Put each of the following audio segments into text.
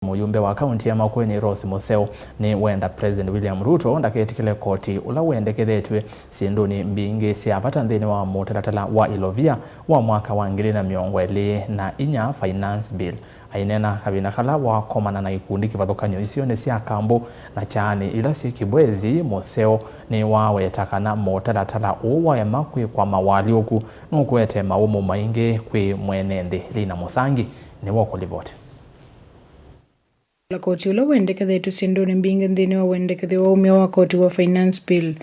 Muyumbe wa kaunti ya Makueni Rose Museo ni wenda President William Ruto ndaketikile koti ula wendekethetwe sinduni mbingi siapata nthini wa mutalatala wa Ilovia wa mwaka wa 2024 finance bill. Ainena kabina kala wa komana na ikundi kivathukanyo icio ni cia kambo na chani ila si kibwezi Museo ni wawetakana mutalatala uwa ya makwi kwa mawali oku nukwete maumu maingi kwi mwenende Lina Musangi ni wako livote. La koti ula wendekethetwe sinduni mbingi nthini wa wendekethe wa umia wa koti wa finance bill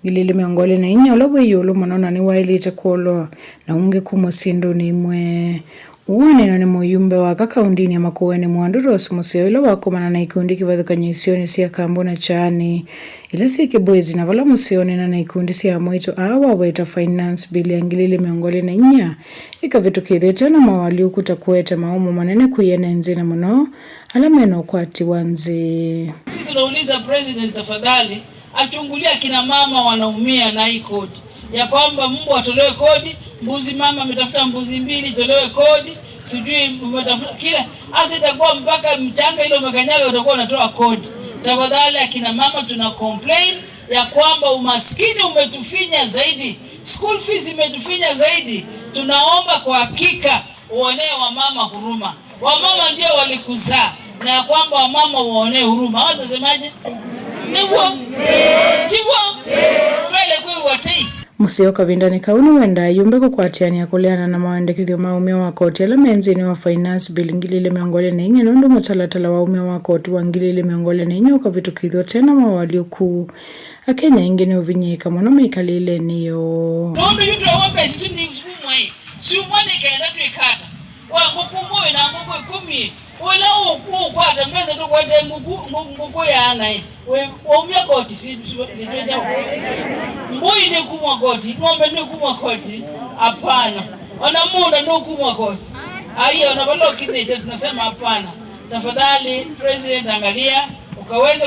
ngilili miongole na inya ula weyulu manona ni wailite kuolwa na unge kumo sinduni imwe. Uwanena ni muyumbe wa kaundini ya Makueni Mwandu Rose Museo ila wakomana na ikundi kivathukanyo isioni sia kambo na chani ila si kibwezi na vala Museo nena na ikundi sia mwito awa weta finance bill ya ngilili miongole na inya ikavitukithite na mawali ukuta kuete maumu manene kuyenenzi na muno alameno kwati wanzi. Sisi tunauliza President tafadhali achungulia kina mama wanaumia na hii kodi ya kwamba mbwa atolewe kodi, mbuzi mama ametafuta mbuzi mbili tolewe kodi, sijui umetafuta kila hasa itakuwa mpaka mchanga ile umekanyaga utakuwa unatoa kodi. Tafadhali akina mama tuna complain ya kwamba umaskini umetufinya zaidi, school fees imetufinya zaidi. Tunaomba kwa hakika uonee wamama huruma. Wamama ndio walikuzaa na ya kwamba wamama uonee huruma. Hawa tasemaje? Niwo. Chiwo. Twele kui watei. Museo kavindani kauni wenda yumbe kukwatiania kuleana na mawendekithio maumia wa koti ala menzini wa finance bill ngilile miongole na inye nundu mutalatala wa umia wa koti wa ngilile miongole na inye ukavitukithio tena mawali ukuu akenya ingine uvinyika mwana meikalile niyo nundu yutu ya wambe sisi ni usikumwe siumwane kaenda tuikata wakukumwe na nguku ikumi wala ukwata mbeza tu kwete nguku ya anai waumia koti situeja mbui ni kumwa koti, ngombe ni kumwa koti, hapana. Wanamunda ni kumwa koti. Aiya wanabalo kidete tunasema hapana. Tafadhali President angalia ukaweze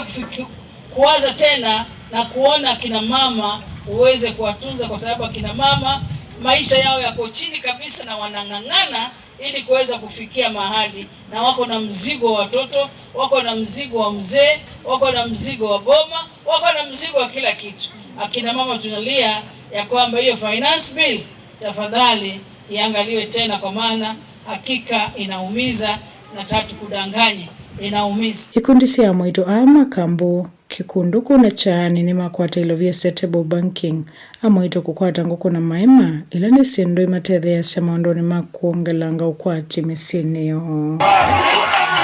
kuwaza tena na kuona kina mama uweze kuwatunza kwa sababu kina mama maisha yao yako chini kabisa na wanang'ang'ana ili kuweza kufikia mahali na wako na mzigo wa watoto, wako na mzigo wa mzee, wako na mzigo wa boma, wako na mzigo wa kila kitu. Akina mama tunalia ya kwamba hiyo finance bill tafadhali iangaliwe tena kwa maana hakika inaumiza na tatu kudanganye inaumiza. Ikundi sia mwito ama kambo kikunduku na chani ni makwata Ilovia setable banking amwito kukwata nguku na maima ila ni sindo imatethe ya semaondo ni makuongelanga ukwati misini yo.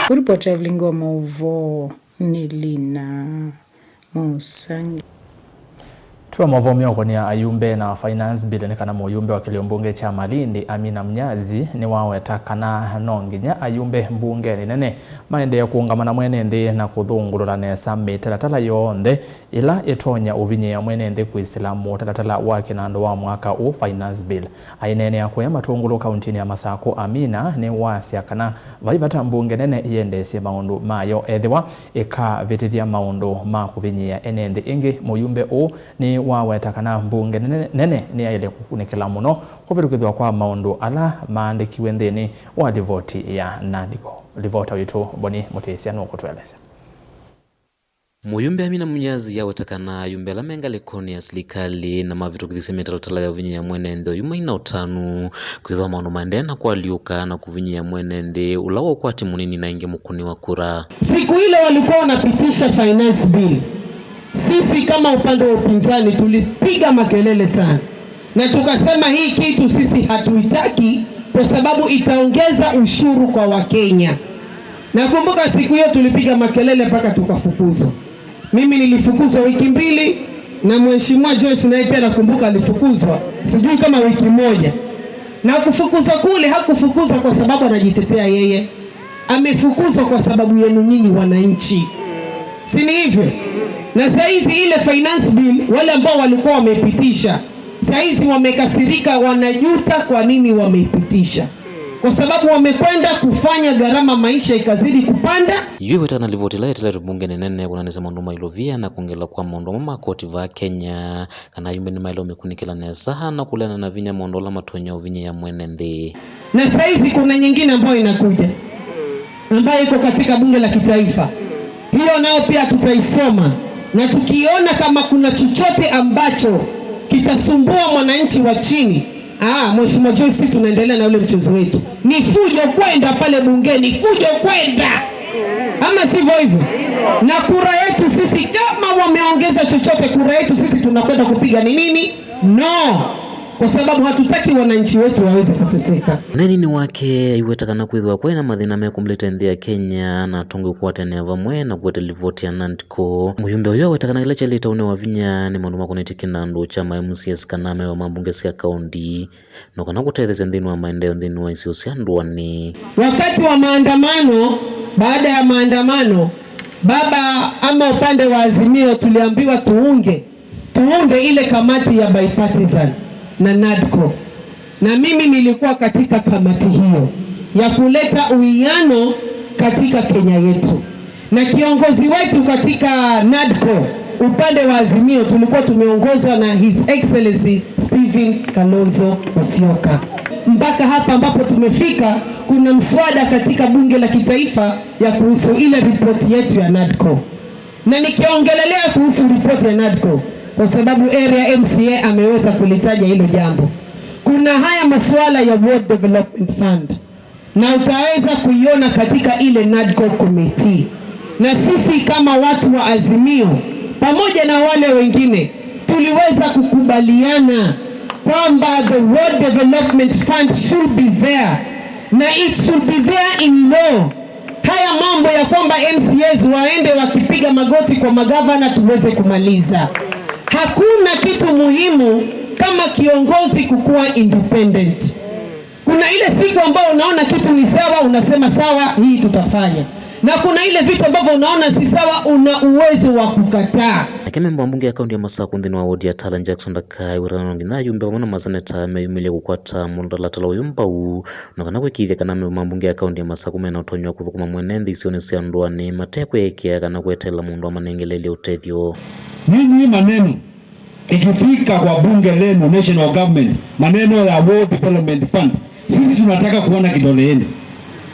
Kuripota vlingo mauvo ni Lina Musangi. Tuwa mavomio konia ayumbe na finance bill ni kana muyumbe wa kiliombunge cha Malindi Amina Mnyazi ni waweta kana nonginya ayumbe mbunge ni nene maende ya kuungamana mwenende na kuthungulula nesa mitalatala yoonde ila itonya uvinye ya mwenende kuisilamu talatala wake na ndo wa mwaka u finance bill. Ainene ya kuyama tungulu kauntini ya Masako Amina ni wasia kana vaivata mbunge nene yende si maundu mayo edhiwa ika vitithia maundu makuvinye ya enende ingi muyumbe u ni waweta kana mbunge nene ni aile kukunikila muno kuvitukithwa kwa maundu ala maandikiwe nthini wa livoti ya Nadigo. Livota witu Boni Mutesia nuko tueleza. Muyumbe Amina Mnyazi yawetakana yumbe la menga lekoni ya serikali na mavitukithise mitalatala ya uvinya ya mwenende yuma ina utanu kwithwa maundu maendena kwa liuka na kuvinya ya mwenende ulawa ukwati munini na inge mukuni wa kura. Siku ile walikuwa wanapitisha finance bill, sisi kama upande wa upinzani tulipiga makelele sana na tukasema hii kitu sisi hatuitaki kwa sababu itaongeza ushuru kwa Wakenya. Nakumbuka siku hiyo tulipiga makelele mpaka tukafukuzwa. Mimi nilifukuzwa wiki 2 na mheshimiwa Joyce naye pia nakumbuka alifukuzwa sijui kama wiki 1. Na kufukuzwa kule hakufukuzwa kwa sababu anajitetea yeye. Amefukuzwa kwa sababu yenu nyinyi wananchi. Si ni hivyo? Na saizi ile finance bill wale ambao walikuwa wamepitisha saizi wamekasirika, wanajuta kwa nini wameipitisha. Kwa sababu wamekwenda kufanya gharama maisha ikazidi kupanda. Yuwe tana livoti la etela bunge nene kuna nisa maundu mailovia na kuongela kwa maundu mama koti va Kenya kana yumbe ni mailo mekunikila nesa na kulena na vinya maundu la matonya uvinya ya mwenende. Na saizi kuna nyingine ambayo inakuja. ambayo iko katika bunge la kitaifa. Hiyo nao pia tutaisoma, na tukiona kama kuna chochote ambacho kitasumbua mwananchi wa chini, Mheshimiwa Joyce, tunaendelea na ule mchezo wetu. Ni fujo kwenda pale bungeni, fujo kwenda, ama sivyo hivyo? Na kura yetu sisi, kama wameongeza chochote, kura yetu sisi tunakwenda kupiga ni nini? No, kwa sababu hatutaki wananchi wetu waweze kuteseka. Nini wake iwetakana kwithwa kwena mathina mekumleta nthi ya Kenya na tongo kwatene vamwe na kwete livoti ya NADCO. Muyumbe uyo wetakana kile chalita une wavinya ni mandu makoneti kinandu chama MCS kaname wa mambunge sia kaundi no kana kutetheza nthini wa maendeleo nthini wa isio cia ndwani. Wakati wa maandamano, baada ya maandamano, baba ama upande wa Azimio tuliambiwa tuunde ile kamati ya bipartisan na NADCO, na mimi nilikuwa katika kamati hiyo ya kuleta uwiano katika Kenya yetu, na kiongozi wetu katika NADCO upande wa Azimio tulikuwa tumeongozwa na His Excellency Stephen Kalonzo Musyoka. Mpaka hapa ambapo tumefika, kuna mswada katika bunge la kitaifa ya kuhusu ile ripoti yetu ya NADCO, na nikiongelelea kuhusu ripoti ya NADCO kwa sababu area MCA ameweza kulitaja hilo jambo. Kuna haya masuala ya World Development Fund, na utaweza kuiona katika ile NADCO committee. Na sisi kama watu wa Azimio pamoja na wale wengine tuliweza kukubaliana kwamba the World Development Fund should be there, na it should be there in law. Haya mambo ya kwamba MCAs waende wakipiga magoti kwa magavana tuweze kumaliza. Hakuna kitu muhimu kama kiongozi kukuwa independent. Kuna ile siku ambayo unaona kitu ni sawa, unasema sawa, hii tutafanya. Na kuna ile vitu ambavyo unaona si sawa, una uwezo wa kukataa. Akememba mbunge ya kaunti ya Masako nthini wa wodi ya Tala Jackson Dakai wirana ngina yumbe wana maseneta meyumilia gukwata mundala tala uyumba u na kana kwikithia kana mbunge ya kaunti ya Masako mena utonywa kuthukuma mwenenthi isione cia ndwani matekwe ekia kana kwetela mundu amanengelele utethio. Nyinyi maneno ikifika kwa bunge lenu national government, maneno ya World Development Fund, sisi tunataka kuona kidole yenu,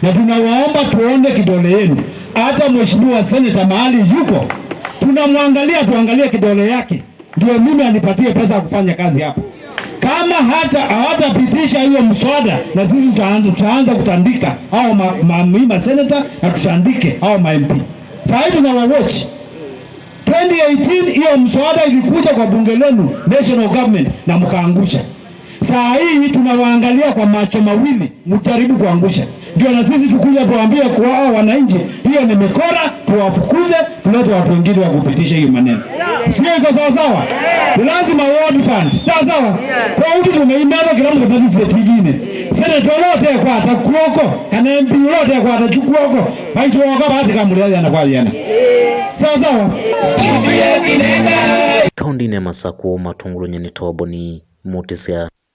na tunawaomba tuone kidole yenu. Hata mheshimiwa senator mahali yuko, tunamwangalia, tuangalie kidole yake, ndio mimi anipatie pesa ya kufanya kazi hapa. Kama hawatapitisha hiyo mswada, na sisi tutaanza kutandika hao ma senator na tutandike hao ma MP. Sasa tunawawatch 2018 hiyo mswada ilikuja kwa bunge lenu national government na mkaangusha. Saa hii tunawaangalia kwa macho mawili, mjaribu kuangusha. Ndio na sisi tukuja tuambie kwa wananchi hiyo ni mikora, tuwafukuze, tulete watu wengine wa kupitisha hiyo maneno. Sio iko sawa sawa? Lazima World Fund. Sawa sawa? Kwa hiyo tumeimeza kila mtu kwa TV. Senator lote kwa atakuoko, kana MP lote kwa atachukuoko. Haito wakaba hata kama mliaje anakwaliana. Sawa sawa? Kaunti ya Masako matungulu nyeni toboni mutisia